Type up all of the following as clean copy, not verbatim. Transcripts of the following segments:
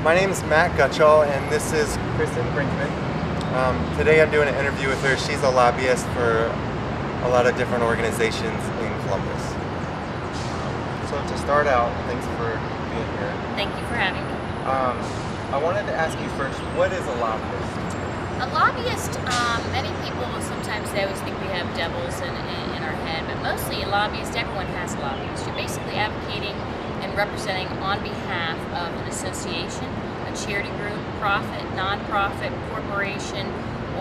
My name is Matt Gutschall, and this is Kristen Brinkman. Today I'm doing an interview with her. She's a lobbyist for a lot of different organizations in Columbus. So to start out, thanks for being here. Thank you for having me. I wanted to ask you first, what is a lobbyist? A lobbyist, many people sometimes they always think we have devils in our head, but mostly a lobbyist, everyone has a lobbyist. You're basically advocating and representing on behalf of an association, a charity group, profit, non-profit, corporation,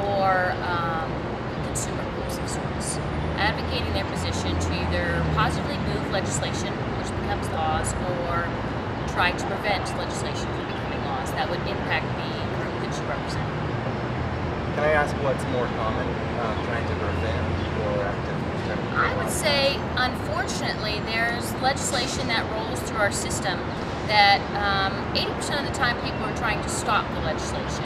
or consumer groups of sorts. Advocating their position to either positively move legislation, which becomes laws, or try to prevent legislation from becoming laws that would impact the group that you represent. Can I ask what's more common, trying to prevent or actively? I would say, unfortunately, there's legislation that rolls through our system that 80% of the time people are trying to stop the legislation.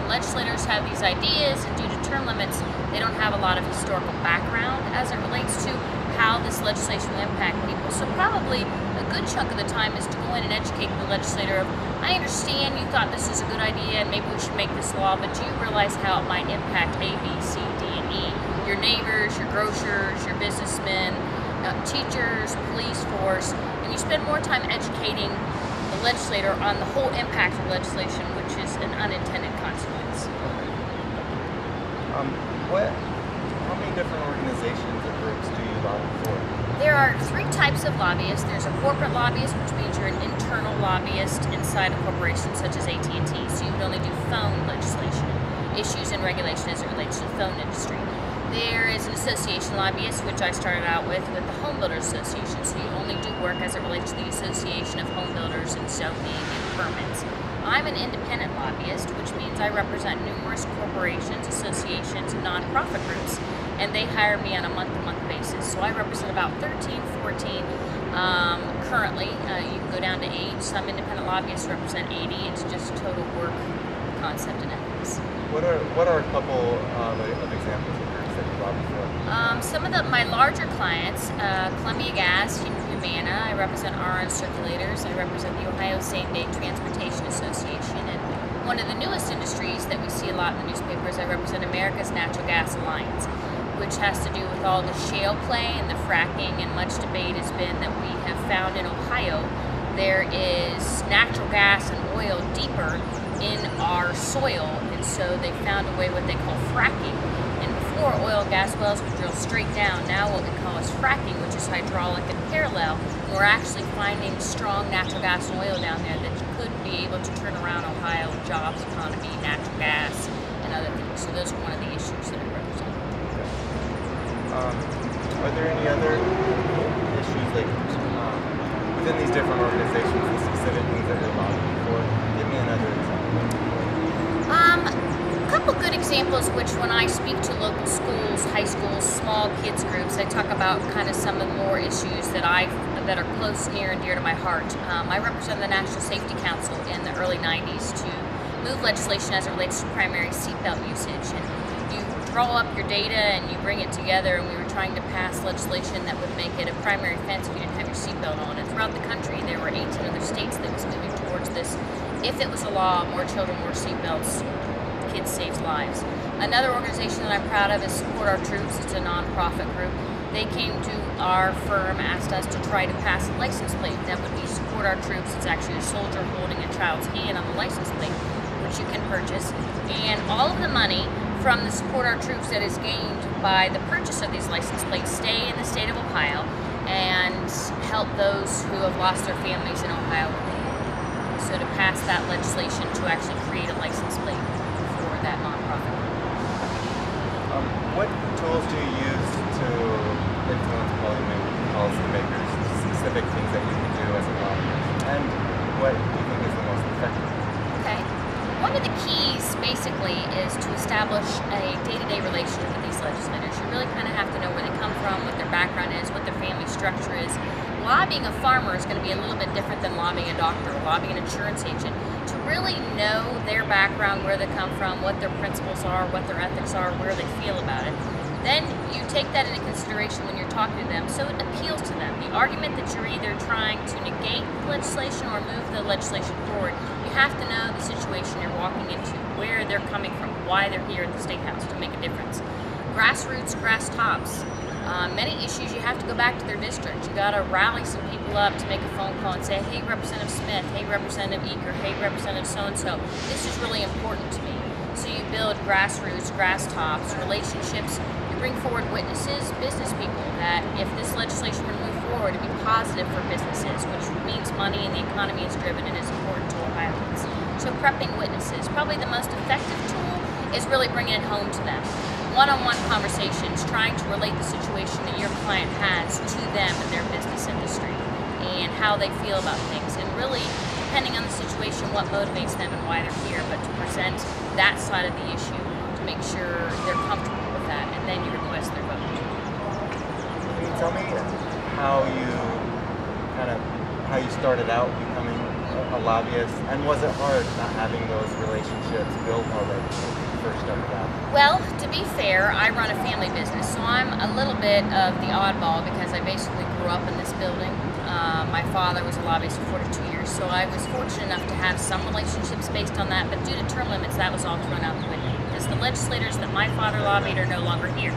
Legislators have these ideas, and due to term limits, they don't have a lot of historical background as it relates to how this legislation will impact people. So probably a good chunk of the time is to go in and educate the legislator of, I understand you thought this was a good idea and maybe we should make this law, but do you realize how it might impact A, B, C, D, and E? Your neighbors, your grocers, your businessmen, teachers, police force, and you spend more time educating the legislator on the whole impact of legislation, which is an unintended consequence. How many different organizations or groups do you lobby for? There are three types of lobbyists. There's a corporate lobbyist, which means you're an internal lobbyist inside a corporation such as AT&T, so you would only do phone legislation, issues and regulation as it relates to the phone industry. There is an association lobbyist, which I started out with the Home Builders Association, so you only do work as it relates to the Association of Home Builders and zoning and permits. I'm an independent lobbyist, which means I represent numerous corporations, associations, and nonprofit groups, and they hire me on a month-to-month basis. So I represent about 13, 14 currently. You can go down to 8. Some independent lobbyists represent 80. It's just total work concept and ethics. What are a couple of examples of groups that you lobby for? Some of my larger clients, Columbia Gas, Humana, I represent RN Circulators, I represent the Ohio Same-Day Transportation Association, and one of the newest industries that we see a lot in the newspapers, I represent America's Natural Gas Alliance, which has to do with all the shale play and the fracking, and much debate has been that we have found in Ohio there is natural gas and oil deeper in our soil, and so they found a way what they call fracking. And before, oil and gas wells would drill straight down. Now what we call is fracking, which is hydraulic and parallel. And we're actually finding strong natural gas and oil down there that could be able to turn around Ohio, jobs, economy, natural gas, and other things. So those are one of the issues that we represent. Are there any other issues, like within these different organizations, the specific things that you're lobbying for? Give me another example. A couple good examples, which when I speak to local schools, high schools, small kids groups, I talk about kind of some of the more issues that are close, near, and dear to my heart. I represent the National Safety Council in the early 90s to move legislation as it relates to primary seatbelt usage. And you draw up your data and you bring it together, and we were trying to pass legislation that would make it a primary offense if you didn't have your seatbelt on. And throughout the country, there were 18 other states that was moving towards this. If it was a law, more children, more seatbelts, kids saves lives. Another organization that I'm proud of is Support Our Troops. It's a non-profit group. They came to our firm, asked us to try to pass a license plate that would be Support Our Troops. It's actually a soldier holding a child's hand on the license plate, which you can purchase. And all of the money from the Support Our Troops that is gained by the purchase of these license plates stay in the state of Ohio and help those who have lost their families in Ohio. So to pass that legislation to actually create a license plate for that nonprofit. What tools do you use to influence policymakers, specific things that you can do as a lobbyist, and what do you think is the most effective? Okay. One of the keys, basically, is to establish a day-to-day relationship with these legislators. You really kind of have to know where they come from, what their background is, what their family structure is. Lobbying a farmer is going to be a little bit different than lobbying a doctor or lobbying an insurance agent. To really know their background, where they come from, what their principles are, what their ethics are, where they feel about it, then you take that into consideration when you're talking to them, so it appeals to them. The argument that you're either trying to negate legislation or move the legislation forward, you have to know the situation you're walking into, where they're coming from, why they're here at the State House to make a difference. Grassroots, grass tops. Many issues you have to go back to their district. You got to rally some people up to make a phone call and say, hey, Representative Smith, hey, Representative Eaker, hey, Representative so-and-so, this is really important to me. So you build grassroots, grass tops, relationships. You bring forward witnesses, business people, that if this legislation were to move forward, it'd be positive for businesses, which means money and the economy is driven and is important to Ohioans. So prepping witnesses, probably the most effective tool is really bringing it home to them. One-on-one conversations, trying to relate the situation that your client has to them and their business industry and how they feel about things, and really, depending on the situation, what motivates them and why they're here, but to present that side of the issue to make sure they're comfortable with that, and then you request their vote. Can you tell me how you started out becoming a lobbyist, and was it hard not having those relationships built already when you first started out? Well, to be fair, I run a family business, so I'm a little bit of the oddball because I basically grew up in this building. My father was a lobbyist for 42 years, so I was fortunate enough to have some relationships based on that, but due to term limits, that was all thrown out the window because the legislators that my father lobbied are no longer here.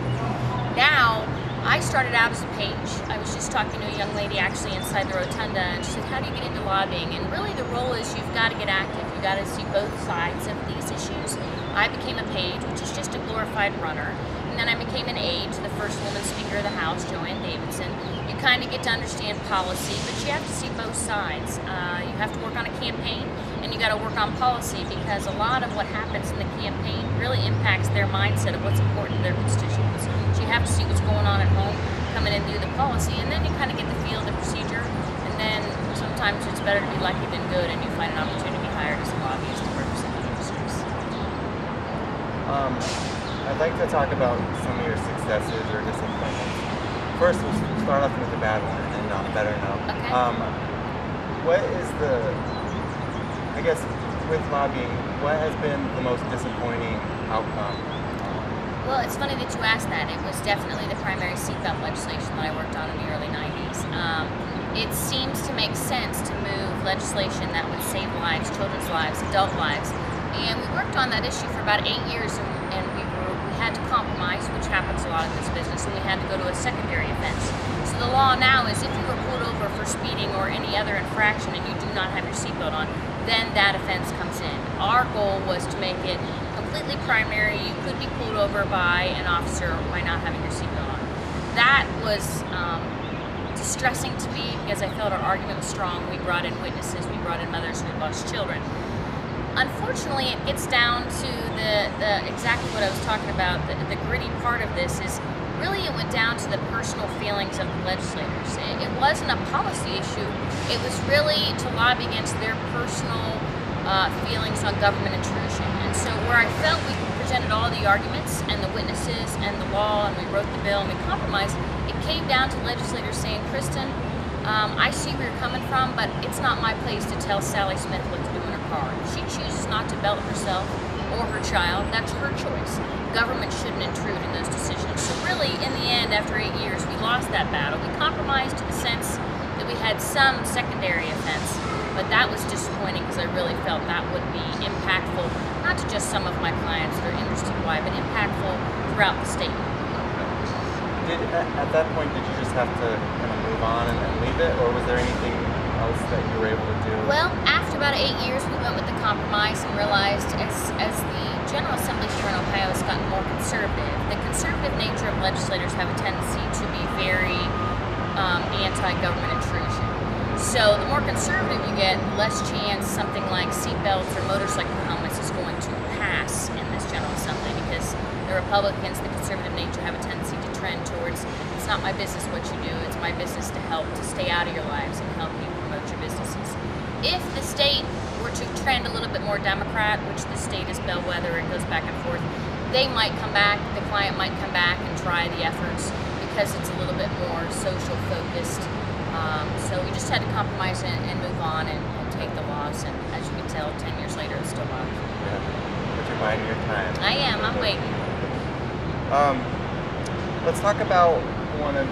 Now, I started out as a page. I was just talking to a young lady actually inside the rotunda, and she said, how do you get into lobbying? And really the role is you've got to get active. You've got to see both sides of these issues. I became a page, which is just a glorified runner. And then I became an aide to the first woman Speaker of the House, Joanne Davidson. You kind of get to understand policy, but you have to see both sides. You have to work on a campaign, and you got to work on policy, because a lot of what happens in the campaign really impacts their mindset of what's important to their constituents. So you have to see what's going on at home, come in and do the policy, and then you kind of get the feel of the procedure. And then sometimes it's better to be lucky than good, and you find an opportunity to be hired as a lobbyist to represent the industries. I'd like to talk about some of your successes or disappointments. First, we'll start off with the bad one and not better note. Okay. What is I guess with lobbying, what has been the most disappointing outcome? Well, it's funny that you asked that. It was definitely the primary seatbelt legislation that I worked on in the early 90s. It seems to make sense to move legislation that would save lives, children's lives, adult lives. And we worked on that issue for about 8 years, and we had to compromise, which happens a lot in this business, and we had to go to a secondary offense. So the law now is if you were pulled over for speeding or any other infraction and you do not have your seatbelt on, then that offense comes in. Our goal was to make it completely primary. You could be pulled over by an officer by not having your seatbelt on. That was distressing to me because I felt our argument was strong. We brought in witnesses, we brought in mothers who lost children. Unfortunately, it gets down to the exactly what I was talking about. The gritty part of this is really it went down to the personal feelings of the legislators. It wasn't a policy issue. It was really to lobby against their personal feelings on government intrusion. And so where I felt we presented all the arguments and the witnesses and the law, and we wrote the bill and we compromised, it came down to legislators saying, Kristen, I see where you're coming from, but it's not my place to tell Sally Smith what to do in her car. If she chooses not to belt herself or her child, that's her choice. Government shouldn't intrude in those decisions. So really, in the end, after 8 years, we lost that battle. We compromised to the sense that we had some secondary offense, but that was disappointing because I really felt that would be impactful, not to just some of my clients that are industry-wide, but impactful throughout the state. At that point, did you just have to kind of move on and leave it, or was there anything else that you were able to do? Well, after about 8 years, we went with the compromise and realized as the General Assembly here in Ohio has gotten more conservative, the conservative nature of legislators have a tendency to be very anti-government intrusion. So the more conservative you get, the less chance something like seatbelts or motorcycle helmets is going to pass in this General Assembly, because the Republicans, the conservative nature, have a tendency to trend towards, it's not my business what you do, it's my business to help, to stay out of your lives and help you promote your businesses. If the state were to trend a little bit more Democrat, which the state is bellwether, it goes back and forth, they might come back, the client might come back and try the efforts because it's a little bit more social focused. So we just had to compromise and move on and take the loss, and as you can tell, 10 years later it's still live. Yeah, but you're biding your time. I am, I'm waiting. Let's talk about one of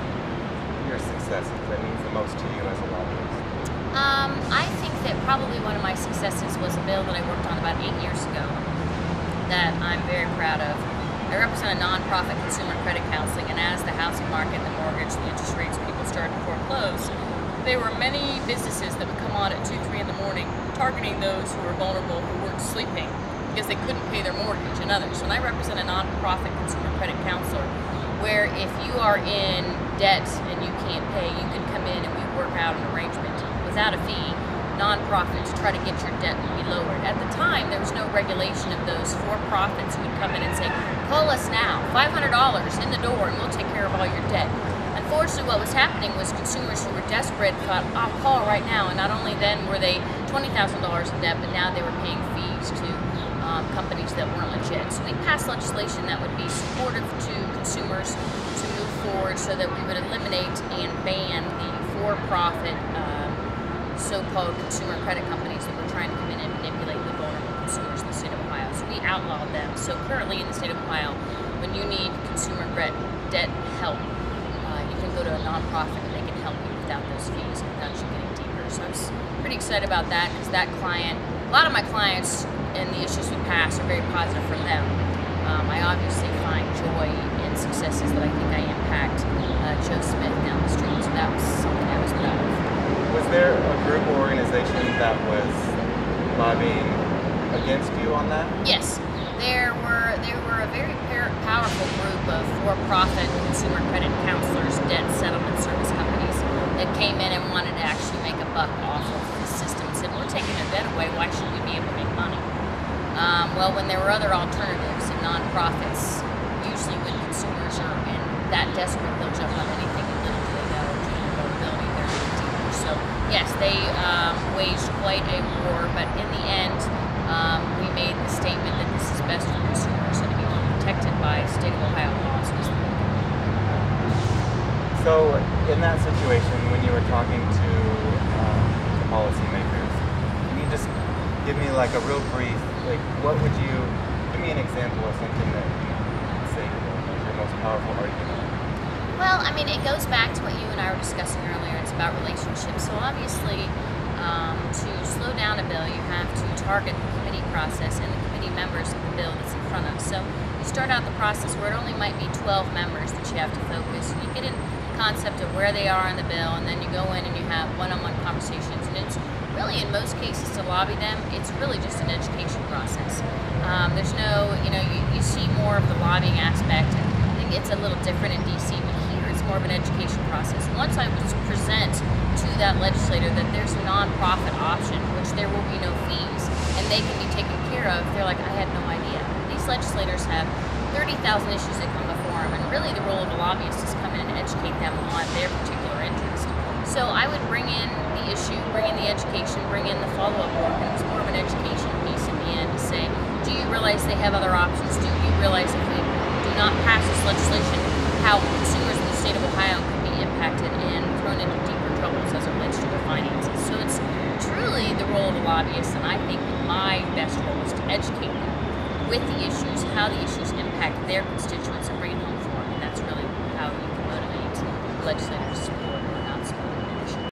your successes that means the most to you as a lobbyist. I think that probably one of my successes was a bill that I worked on about 8 years ago that I'm very proud of. I represent a nonprofit consumer credit counseling, and as the housing market, the mortgage, the interest rates, people started to foreclose, there were many businesses that would come on at 2, 3 in the morning, targeting those who were vulnerable, who weren't sleeping because they couldn't pay their mortgage and others. And I represent a nonprofit consumer credit counselor where if you are in debt and you can't pay, you can come in and we work out an arrangement without a fee, nonprofit, to try to get your debt to be lowered. At the time, there was no regulation of those for-profits who would come in and say, call us now, $500 in the door and we'll take care of all your debt. Unfortunately, what was happening was consumers who were desperate thought, I'll call right now, and not only then were they $20,000 in debt, but now they were paying fees to companies that weren't legit. So we passed legislation that would be supportive to consumers to move forward so that we would eliminate and ban the for-profit so-called consumer credit companies that were trying to come in and manipulate the vulnerable consumers in the state of Ohio. So we outlawed them. So currently in the state of Ohio, when you need consumer debt help, you can go to a nonprofit and they can help you without those fees, without you getting deeper. So I was pretty excited about that because that client, a lot of my clients and the issues we pass are very positive for them. I obviously find joy in successes that I think I impact Joe Smith down the street. So that was something I was proud of. Was there a group or organization that was lobbying against you on that? Yes. There were a very powerful group of for-profit consumer credit counselors, debt settlement service companies that came in and wanted to actually make a buck off of the system. Said, we're taking their debt away, why should we be able to make money? Well, when there were other alternatives and nonprofits, usually when consumers are in that desperate, they'll jump on anything, and little do they know, due to vulnerability, they're deeper. So yes, they waged quite a war, but in the end, we made the statement that this is best for consumers and to be protected by state of Ohio laws. So in that situation, when you were talking to the policymakers, can you just give me like a real brief, like what would you, give me an example of something that you say was your most powerful argument? Well, I mean, it goes back to what you and I were discussing earlier. It's about relationships. So obviously, to slow down a bill, you have to target the committee process and the committee members of the bill that's in front of us. So you start out the process where it only might be 12 members that you have to focus. You get in concept of where they are in the bill, and then you go in and you have one-on-one conversations. And it's really, in most cases, to lobby them, it's really just an education process. There's no, you see more of the lobbying aspect, and I think it's a little different in DC, but here it's more of an education process. And once I was present to that legislator that there's a nonprofit option, which there will be no fees, and they can be taken care of, they're like, I had no idea. These legislators have 30,000 issues that come before them, and really the role of a lobbyist is come in and educate them on their particular interest. So I would bring in the issue, bring in the education, bring in the follow-up work, and it was more of an education piece in the end to say, do you realize they have other options? Do you realize if we do not pass this legislation, how consumers in the state of Ohio could be impacted and thrown into deeper troubles as it relates to their finances? So it's truly the role of a lobbyist, and I think my best role is to educate them with the issues, how the issues impact their constituents, and bring it home for them. And that's really how you can motivate legislators.